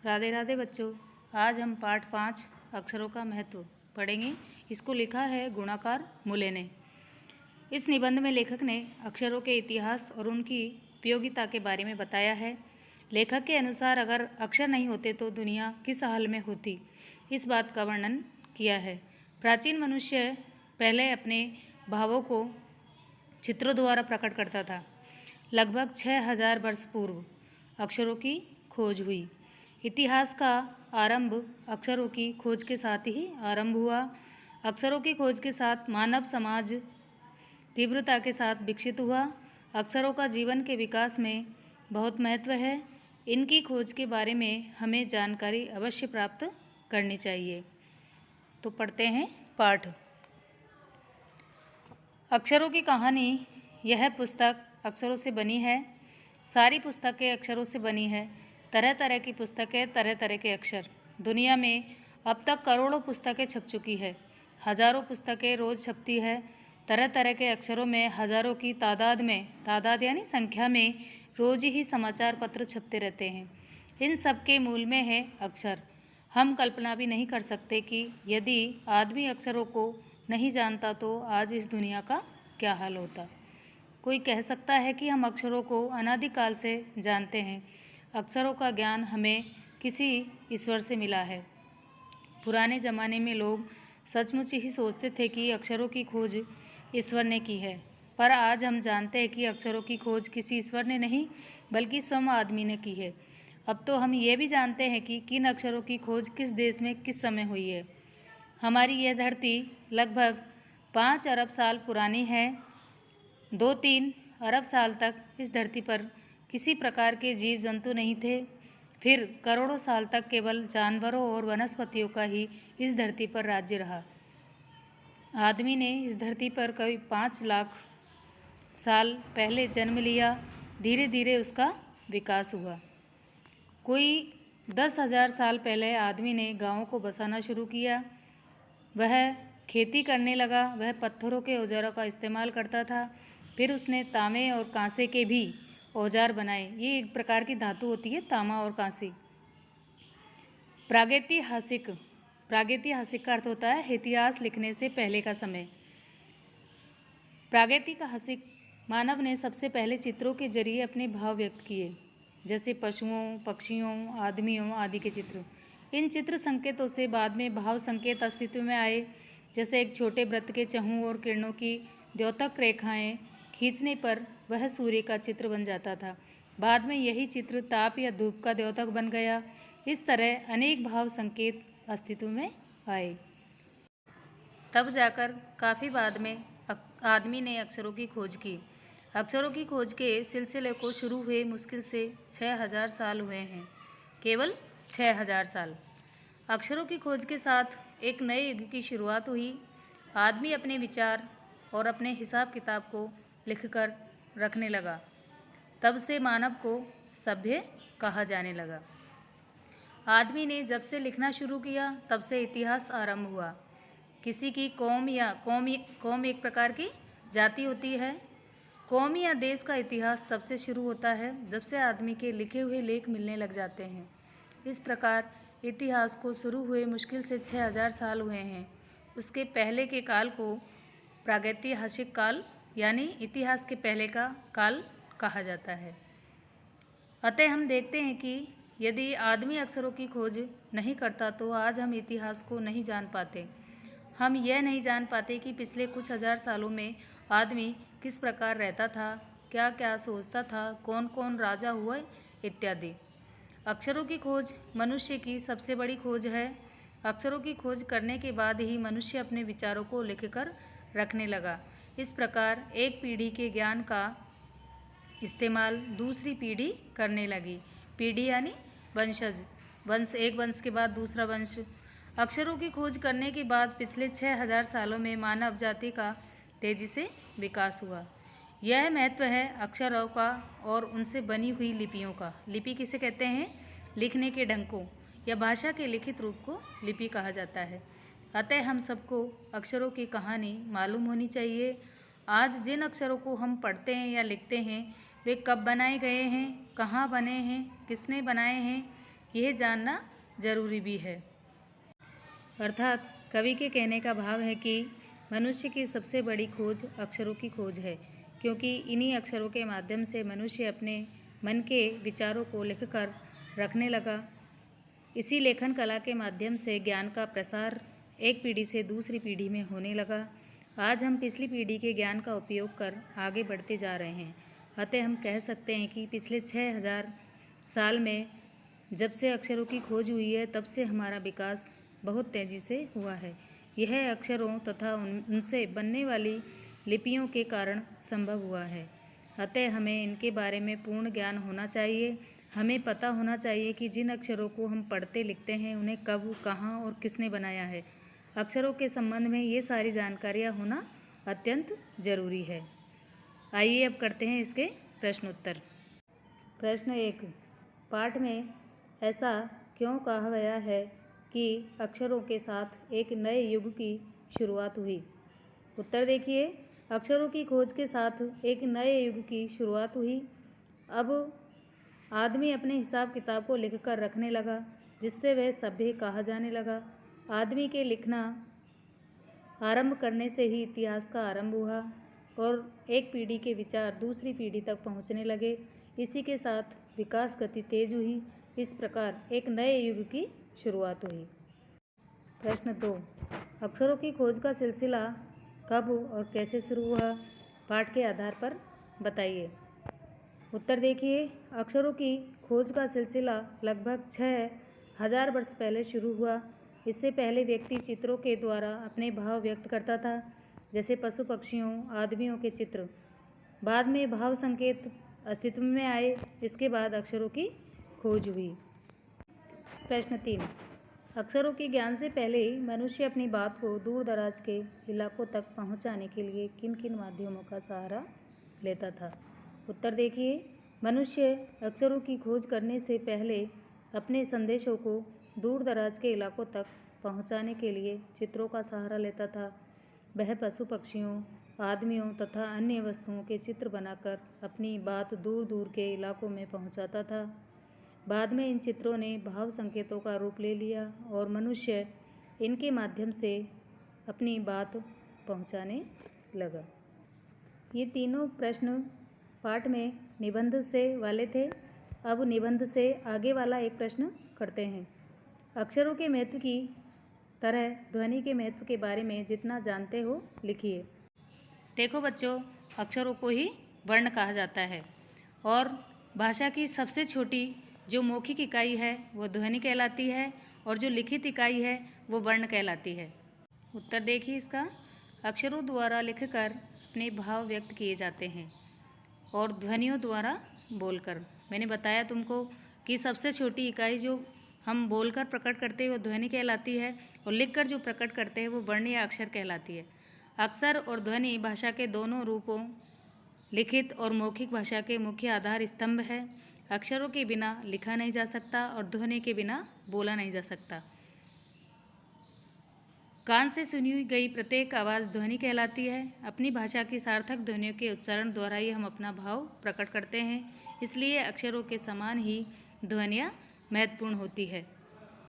राधे राधे बच्चों। आज हम पाठ 5 अक्षरों का महत्व पढ़ेंगे। इसको लिखा है गुणाकार मूले ने। इस निबंध में लेखक ने अक्षरों के इतिहास और उनकी उपयोगिता के बारे में बताया है। लेखक के अनुसार अगर अक्षर नहीं होते तो दुनिया किस हाल में होती, इस बात का वर्णन किया है। प्राचीन मनुष्य पहले अपने भावों को चित्रों द्वारा प्रकट करता था। लगभग 6000 वर्ष पूर्व अक्षरों की खोज हुई। इतिहास का आरंभ अक्षरों की खोज के साथ ही आरंभ हुआ। अक्षरों की खोज के साथ मानव समाज तीव्रता के साथ विकसित हुआ। अक्षरों का जीवन के विकास में बहुत महत्व है। इनकी खोज के बारे में हमें जानकारी अवश्य प्राप्त करनी चाहिए। तो पढ़ते हैं पाठ। अक्षरों की कहानी। यह पुस्तक अक्षरों से बनी है। सारी पुस्तकें अक्षरों से बनी है। तरह तरह की पुस्तकें, तरह तरह के अक्षर। दुनिया में अब तक करोड़ों पुस्तकें छप चुकी है। हजारों पुस्तकें रोज छपती है। तरह तरह के अक्षरों में हजारों की तादाद यानी संख्या में रोज ही समाचार पत्र छपते रहते हैं। इन सब के मूल में है अक्षर। हम कल्पना भी नहीं कर सकते कि यदि आदमी अक्षरों को नहीं जानता तो आज इस दुनिया का क्या हाल होता। कोई कह सकता है कि हम अक्षरों को अनादिकाल से जानते हैं। अक्षरों का ज्ञान हमें किसी ईश्वर से मिला है। पुराने ज़माने में लोग सचमुच ही सोचते थे कि अक्षरों की खोज ईश्वर ने की है, पर आज हम जानते हैं कि अक्षरों की खोज किसी ईश्वर ने नहीं बल्कि स्वयं आदमी ने की है। अब तो हम ये भी जानते हैं कि किन अक्षरों की खोज किस देश में किस समय हुई है। हमारी यह धरती लगभग 5 अरब साल पुरानी है। 2-3 अरब साल तक इस धरती पर किसी प्रकार के जीव जंतु नहीं थे। फिर करोड़ों साल तक केवल जानवरों और वनस्पतियों का ही इस धरती पर राज्य रहा। आदमी ने इस धरती पर करीब 5 लाख साल पहले जन्म लिया। धीरे धीरे उसका विकास हुआ। कोई 10,000 साल पहले आदमी ने गांवों को बसाना शुरू किया। वह खेती करने लगा। वह पत्थरों के औजारों का इस्तेमाल करता था। फिर उसने तांबे और कांसे के भी औजार बनाए। ये एक प्रकार की धातु होती है, तांबा और कांसी। प्रागैतिहासिक का अर्थ होता है इतिहास लिखने से पहले का समय। प्रागैतिहासिक मानव ने सबसे पहले चित्रों के जरिए अपने भाव व्यक्त किए, जैसे पशुओं, पक्षियों, आदमियों आदि के चित्र। इन चित्र संकेतों से बाद में भाव संकेत अस्तित्व में आए, जैसे एक छोटे वृत्त के चहुं और किरणों की द्योतक रेखाएं खींचने पर वह सूर्य का चित्र बन जाता था। बाद में यही चित्र ताप या धूप का द्योतक बन गया। इस तरह अनेक भाव संकेत अस्तित्व में आए। तब जाकर काफ़ी बाद में आदमी ने अक्षरों की खोज की। अक्षरों की खोज के सिलसिले को शुरू हुए मुश्किल से 6000 साल हुए हैं। केवल 6000 साल। अक्षरों की खोज के साथ एक नए युग की शुरुआत हुई। आदमी अपने विचार और अपने हिसाब किताब को लिखकर रखने लगा। तब से मानव को सभ्य कहा जाने लगा। आदमी ने जब से लिखना शुरू किया तब से इतिहास आरंभ हुआ। किसी की कौम एक प्रकार की जाति होती है। कौम या देश का इतिहास तब से शुरू होता है जब से आदमी के लिखे हुए लेख मिलने लग जाते हैं। इस प्रकार इतिहास को शुरू हुए मुश्किल से 6000 साल हुए हैं। उसके पहले के काल को प्रागैतिहासिक काल यानी इतिहास के पहले का काल कहा जाता है। अतः हम देखते हैं कि यदि आदमी अक्षरों की खोज नहीं करता तो आज हम इतिहास को नहीं जान पाते। हम यह नहीं जान पाते कि पिछले कुछ हजार सालों में आदमी किस प्रकार रहता था, क्या क्या सोचता था, कौन कौन राजा हुए इत्यादि। अक्षरों की खोज मनुष्य की सबसे बड़ी खोज है। अक्षरों की खोज करने के बाद ही मनुष्य अपने विचारों को लिखकर रखने लगा। इस प्रकार एक पीढ़ी के ज्ञान का इस्तेमाल दूसरी पीढ़ी करने लगी। पीढ़ी यानी वंशज, एक वंश के बाद दूसरा वंश। अक्षरों की खोज करने के बाद पिछले 6000 सालों में मानव जाति का तेजी से विकास हुआ। यह महत्व है अक्षरों का और उनसे बनी हुई लिपियों का। लिपि किसे कहते हैं? लिखने के ढंग को या भाषा के लिखित रूप को लिपि कहा जाता है। अतः हम सबको अक्षरों की कहानी मालूम होनी चाहिए। आज जिन अक्षरों को हम पढ़ते हैं या लिखते हैं वे कब बनाए गए हैं, कहाँ बने हैं, किसने बनाए हैं, यह जानना जरूरी भी है। अर्थात कवि के कहने का भाव है कि मनुष्य की सबसे बड़ी खोज अक्षरों की खोज है, क्योंकि इन्हीं अक्षरों के माध्यम से मनुष्य अपने मन के विचारों को लिखकर रखने लगा। इसी लेखन कला के माध्यम से ज्ञान का प्रसार एक पीढ़ी से दूसरी पीढ़ी में होने लगा। आज हम पिछली पीढ़ी के ज्ञान का उपयोग कर आगे बढ़ते जा रहे हैं। अतः हम कह सकते हैं कि पिछले 6000 साल में जब से अक्षरों की खोज हुई है, तब से हमारा विकास बहुत तेज़ी से हुआ है। यह अक्षरों तथा उनसे बनने वाली लिपियों के कारण संभव हुआ है। अतः हमें इनके बारे में पूर्ण ज्ञान होना चाहिए। हमें पता होना चाहिए कि जिन अक्षरों को हम पढ़ते लिखते हैं उन्हें कब, कहाँ और किसने बनाया है। अक्षरों के संबंध में ये सारी जानकारियाँ होना अत्यंत ज़रूरी है। आइए अब करते हैं इसके प्रश्न उत्तर। प्रश्न 1, पाठ में ऐसा क्यों कहा गया है कि अक्षरों के साथ एक नए युग की शुरुआत हुई? उत्तर देखिए, अक्षरों की खोज के साथ एक नए युग की शुरुआत हुई। अब आदमी अपने हिसाब किताब को लिखकर रखने लगा, जिससे वह सभ्य कहा जाने लगा। आदमी के लिखना आरंभ करने से ही इतिहास का आरंभ हुआ और एक पीढ़ी के विचार दूसरी पीढ़ी तक पहुंचने लगे। इसी के साथ विकास गति तेज हुई। इस प्रकार एक नए युग की शुरुआत हुई। प्रश्न 2, अक्षरों की खोज का सिलसिला कब और कैसे शुरू हुआ? पाठ के आधार पर बताइए। उत्तर देखिए, अक्षरों की खोज का सिलसिला लगभग 6000 वर्ष पहले शुरू हुआ। इससे पहले व्यक्ति चित्रों के द्वारा अपने भाव व्यक्त करता था, जैसे पशु पक्षियों, आदमियों के चित्र। बाद में भाव संकेत अस्तित्व में आए। इसके बाद अक्षरों की खोज हुई। प्रश्न 3, अक्षरों के ज्ञान से पहले मनुष्य अपनी बात को दूर दराज के इलाकों तक पहुंचाने के लिए किन किन माध्यमों का सहारा लेता था? उत्तर देखिए, मनुष्य अक्षरों की खोज करने से पहले अपने संदेशों को दूर दराज के इलाकों तक पहुंचाने के लिए चित्रों का सहारा लेता था। वह पशु पक्षियों, आदमियों तथा अन्य वस्तुओं के चित्र बनाकर अपनी बात दूर दूर के इलाकों में पहुंचाता था। बाद में इन चित्रों ने भाव संकेतों का रूप ले लिया और मनुष्य इनके माध्यम से अपनी बात पहुंचाने लगा। ये तीनों प्रश्न पाठ में निबंध से वाले थे। अब निबंध से आगे वाला एक प्रश्न करते हैं। अक्षरों के महत्व की तरह ध्वनि के महत्व के बारे में जितना जानते हो लिखिए। देखो बच्चों, अक्षरों को ही वर्ण कहा जाता है और भाषा की सबसे छोटी जो मौखिक इकाई है वो ध्वनि कहलाती है और जो लिखित इकाई है वो वर्ण कहलाती है। उत्तर देखिए इसका, अक्षरों द्वारा लिखकर अपने भाव व्यक्त किए जाते हैं और ध्वनियों द्वारा बोलकर। मैंने बताया तुमको कि सबसे छोटी इकाई जो हम बोलकर प्रकट करते हैं वो ध्वनि कहलाती है और लिखकर जो प्रकट करते हैं वो वर्ण या अक्षर कहलाती है। अक्षर और ध्वनि भाषा के दोनों रूपों, लिखित और मौखिक भाषा के मुख्य आधार स्तंभ है। अक्षरों के बिना लिखा नहीं जा सकता और ध्वनि के बिना बोला नहीं जा सकता। कान से सुनी गई प्रत्येक आवाज़ ध्वनि कहलाती है। अपनी भाषा की सार्थक ध्वनियों के उच्चारण द्वारा ही हम अपना भाव प्रकट करते हैं। इसलिए अक्षरों के समान ही ध्वनियाँ महत्वपूर्ण होती है।